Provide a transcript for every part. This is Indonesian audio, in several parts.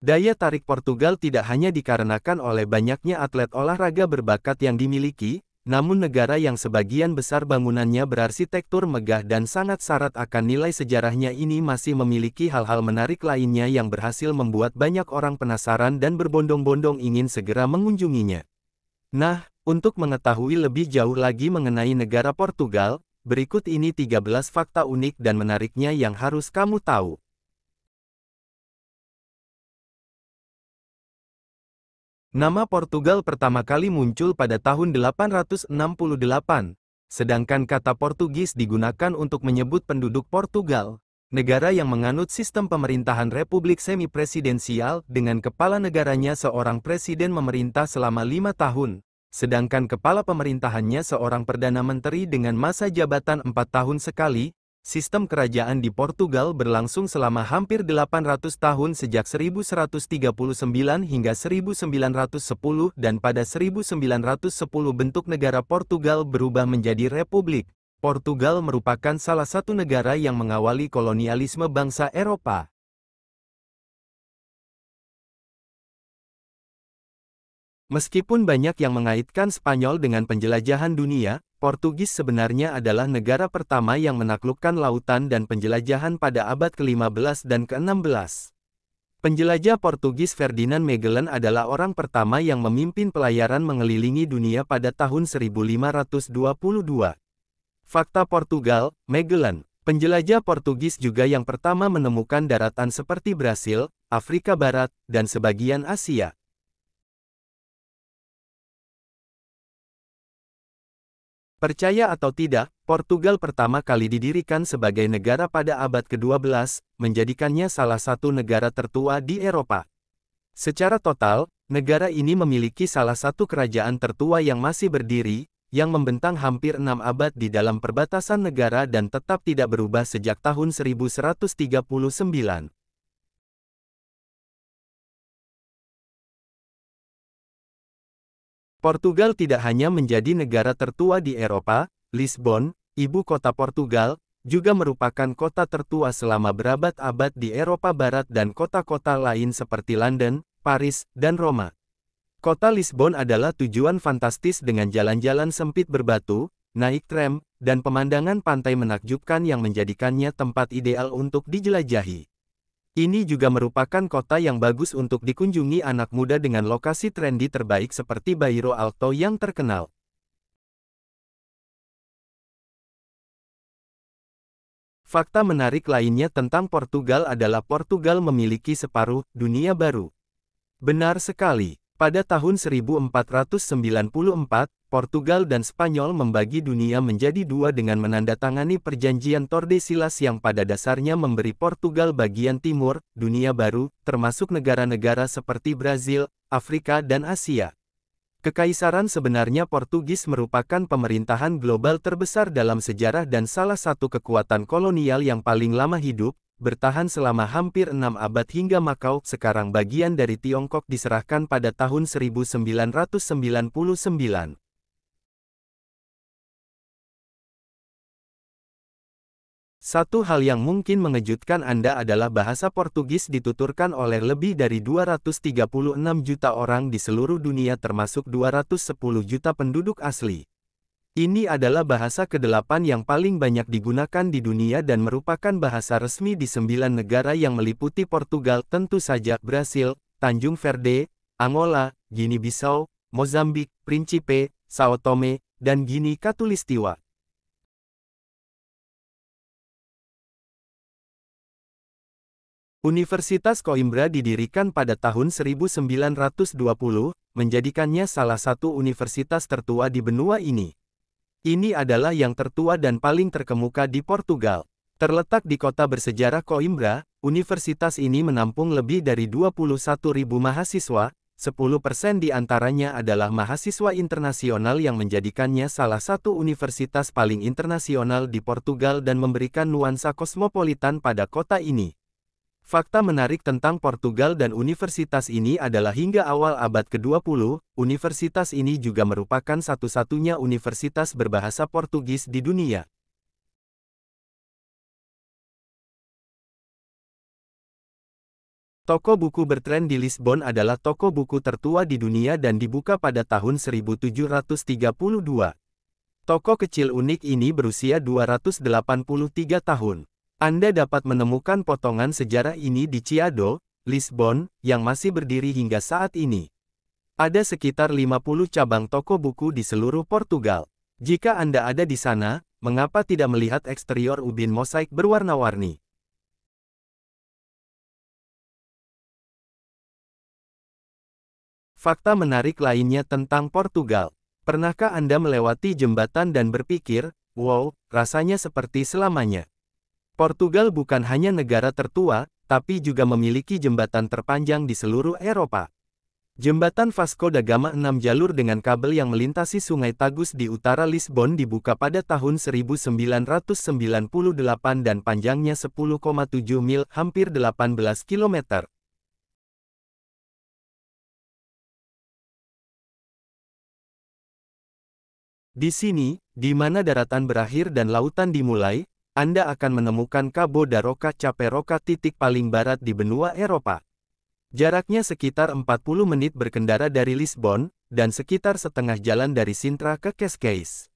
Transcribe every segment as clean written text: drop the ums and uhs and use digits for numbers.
Daya tarik Portugal tidak hanya dikarenakan oleh banyaknya atlet olahraga berbakat yang dimiliki, namun negara yang sebagian besar bangunannya berarsitektur megah dan sangat syarat akan nilai sejarahnya ini masih memiliki hal-hal menarik lainnya yang berhasil membuat banyak orang penasaran dan berbondong-bondong ingin segera mengunjunginya. Nah, untuk mengetahui lebih jauh lagi mengenai negara Portugal, berikut ini 13 fakta unik dan menariknya yang harus kamu tahu. Nama Portugal pertama kali muncul pada tahun 868, sedangkan kata Portugis digunakan untuk menyebut penduduk Portugal, negara yang menganut sistem pemerintahan republik semi-presidensial dengan kepala negaranya seorang presiden memerintah selama 5 tahun, sedangkan kepala pemerintahannya seorang perdana menteri dengan masa jabatan 4 tahun sekali. Sistem kerajaan di Portugal berlangsung selama hampir 800 tahun sejak 1139 hingga 1910 dan pada 1910 bentuk negara Portugal berubah menjadi republik. Portugal merupakan salah satu negara yang mengawali kolonialisme bangsa Eropa. Meskipun banyak yang mengaitkan Spanyol dengan penjelajahan dunia, Portugis sebenarnya adalah negara pertama yang menaklukkan lautan dan penjelajahan pada abad ke-15 dan ke-16. Penjelajah Portugis Ferdinand Magellan adalah orang pertama yang memimpin pelayaran mengelilingi dunia pada tahun 1522. Fakta Portugal, Magellan, penjelajah Portugis juga yang pertama menemukan daratan seperti Brasil, Afrika Barat, dan sebagian Asia. Percaya atau tidak, Portugal pertama kali didirikan sebagai negara pada abad ke-12, menjadikannya salah satu negara tertua di Eropa. Secara total, negara ini memiliki salah satu kerajaan tertua yang masih berdiri, yang membentang hampir 6 abad di dalam perbatasan negara dan tetap tidak berubah sejak tahun 1139. Portugal tidak hanya menjadi negara tertua di Eropa, Lisbon, ibu kota Portugal, juga merupakan kota tertua selama berabad-abad di Eropa Barat dan kota-kota lain seperti London, Paris, dan Roma. Kota Lisbon adalah tujuan fantastis dengan jalan-jalan sempit berbatu, naik tram, dan pemandangan pantai menakjubkan yang menjadikannya tempat ideal untuk dijelajahi. Ini juga merupakan kota yang bagus untuk dikunjungi anak muda dengan lokasi trendy terbaik seperti Bairro Alto yang terkenal. Fakta menarik lainnya tentang Portugal adalah Portugal memiliki separuh dunia baru. Benar sekali. Pada tahun 1494, Portugal dan Spanyol membagi dunia menjadi dua dengan menandatangani perjanjian Tordesillas yang pada dasarnya memberi Portugal bagian timur, dunia baru, termasuk negara-negara seperti Brazil, Afrika dan Asia. Kekaisaran sebenarnya Portugis merupakan pemerintahan global terbesar dalam sejarah dan salah satu kekuatan kolonial yang paling lama hidup, bertahan selama hampir 6 abad hingga Macau, sekarang bagian dari Tiongkok, diserahkan pada tahun 1999. Satu hal yang mungkin mengejutkan Anda adalah bahasa Portugis dituturkan oleh lebih dari 236 juta orang di seluruh dunia termasuk 210 juta penduduk asli. Ini adalah bahasa ke-8 yang paling banyak digunakan di dunia dan merupakan bahasa resmi di 9 negara yang meliputi Portugal, tentu saja Brasil, Tanjung Verde, Angola, Guinea-Bissau, Mozambik, Principe, Sao Tome, dan Guinea Katulistiwa. Universitas Coimbra didirikan pada tahun 1920, menjadikannya salah satu universitas tertua di benua ini. Ini adalah yang tertua dan paling terkemuka di Portugal. Terletak di kota bersejarah Coimbra, universitas ini menampung lebih dari 21.000 mahasiswa, 10% di antaranya adalah mahasiswa internasional yang menjadikannya salah satu universitas paling internasional di Portugal dan memberikan nuansa kosmopolitan pada kota ini. Fakta menarik tentang Portugal dan universitas ini adalah hingga awal abad ke-20, universitas ini juga merupakan satu-satunya universitas berbahasa Portugis di dunia. Toko buku bertren di Lisbon adalah toko buku tertua di dunia dan dibuka pada tahun 1732. Toko kecil unik ini berusia 283 tahun. Anda dapat menemukan potongan sejarah ini di Chiado, Lisbon, yang masih berdiri hingga saat ini. Ada sekitar 50 cabang toko buku di seluruh Portugal. Jika Anda ada di sana, mengapa tidak melihat eksterior ubin mosaik berwarna-warni? Fakta menarik lainnya tentang Portugal. Pernahkah Anda melewati jembatan dan berpikir, wow, rasanya seperti selamanya? Portugal bukan hanya negara tertua, tapi juga memiliki jembatan terpanjang di seluruh Eropa. Jembatan Vasco da Gama 6 jalur dengan kabel yang melintasi Sungai Tagus di utara Lisbon dibuka pada tahun 1998 dan panjangnya 10,7 mil, hampir 18 km. Di sini, di mana daratan berakhir dan lautan dimulai, Anda akan menemukan Cabo da Roca Cape Roca titik paling barat di benua Eropa. Jaraknya sekitar 40 menit berkendara dari Lisbon, dan sekitar setengah jalan dari Sintra ke Cascais.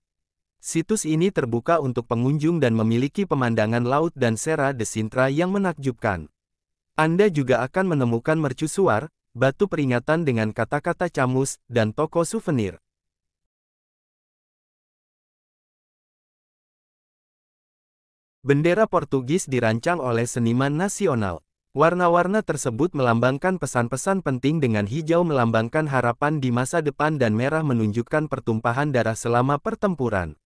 Situs ini terbuka untuk pengunjung dan memiliki pemandangan laut dan Serra de Sintra yang menakjubkan. Anda juga akan menemukan mercusuar, batu peringatan dengan kata-kata camus, dan toko souvenir. Bendera Portugis dirancang oleh seniman nasional. Warna-warna tersebut melambangkan pesan-pesan penting dengan hijau melambangkan harapan di masa depan dan merah menunjukkan pertumpahan darah selama pertempuran.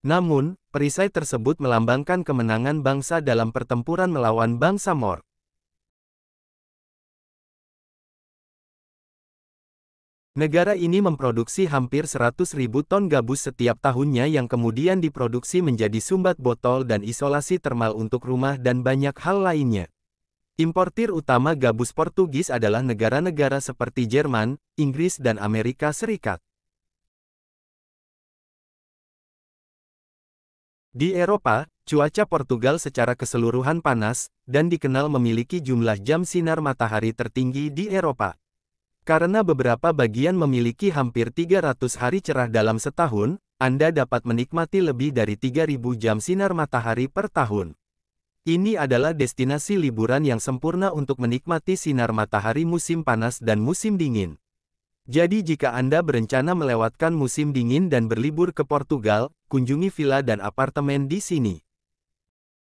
Namun, perisai tersebut melambangkan kemenangan bangsa dalam pertempuran melawan bangsa Moor. Negara ini memproduksi hampir 100.000 ton gabus setiap tahunnya yang kemudian diproduksi menjadi sumbat botol dan isolasi termal untuk rumah dan banyak hal lainnya. Importir utama gabus Portugis adalah negara-negara seperti Jerman, Inggris dan Amerika Serikat. Di Eropa, cuaca Portugal secara keseluruhan panas, dan dikenal memiliki jumlah jam sinar matahari tertinggi di Eropa. Karena beberapa bagian memiliki hampir 300 hari cerah dalam setahun, Anda dapat menikmati lebih dari 3.000 jam sinar matahari per tahun. Ini adalah destinasi liburan yang sempurna untuk menikmati sinar matahari musim panas dan musim dingin. Jadi jika Anda berencana melewatkan musim dingin dan berlibur ke Portugal, kunjungi villa dan apartemen di sini.